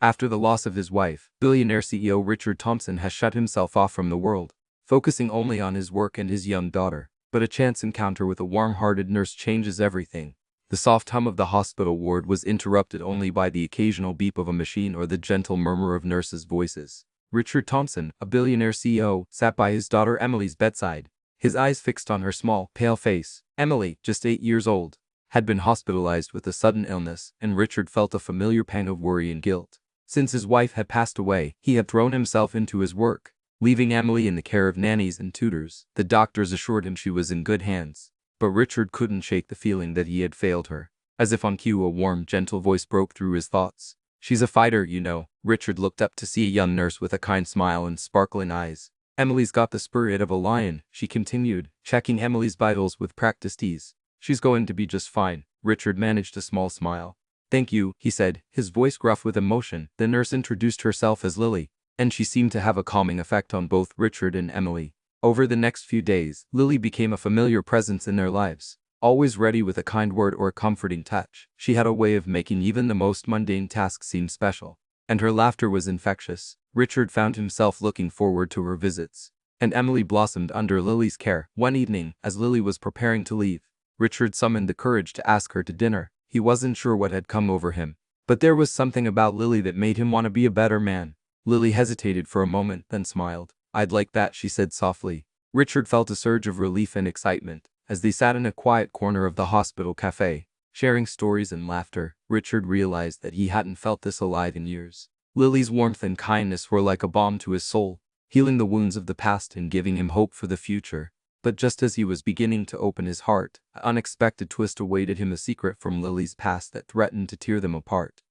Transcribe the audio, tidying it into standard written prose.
After the loss of his wife, billionaire CEO Richard Thompson has shut himself off from the world, focusing only on his work and his young daughter. But a chance encounter with a warm-hearted nurse changes everything. The soft hum of the hospital ward was interrupted only by the occasional beep of a machine or the gentle murmur of nurses' voices. Richard Thompson, a billionaire CEO, sat by his daughter Emily's bedside, his eyes fixed on her small, pale face. Emily, just 8 years old, had been hospitalized with a sudden illness, and Richard felt a familiar pang of worry and guilt. Since his wife had passed away, he had thrown himself into his work, leaving Emily in the care of nannies and tutors. The doctors assured him she was in good hands, but Richard couldn't shake the feeling that he had failed her. As if on cue, a warm, gentle voice broke through his thoughts. "She's a fighter, you know." Richard looked up to see a young nurse with a kind smile and sparkling eyes. "Emily's got the spirit of a lion," she continued, checking Emily's vitals with practiced ease. "She's going to be just fine." Richard managed a small smile. "Thank you," he said, his voice gruff with emotion. The nurse introduced herself as Lily, and she seemed to have a calming effect on both Richard and Emily. Over the next few days, Lily became a familiar presence in their lives, always ready with a kind word or a comforting touch. She had a way of making even the most mundane tasks seem special, and her laughter was infectious. Richard found himself looking forward to her visits, and Emily blossomed under Lily's care. One evening, as Lily was preparing to leave, Richard summoned the courage to ask her to dinner. He wasn't sure what had come over him, but there was something about Lily that made him want to be a better man. Lily hesitated for a moment, then smiled. "I'd like that," she said softly. Richard felt a surge of relief and excitement. As they sat in a quiet corner of the hospital cafe, sharing stories and laughter, Richard realized that he hadn't felt this alive in years. Lily's warmth and kindness were like a balm to his soul, healing the wounds of the past and giving him hope for the future. But just as he was beginning to open his heart, an unexpected twist awaited him, a secret from Lily's past that threatened to tear them apart.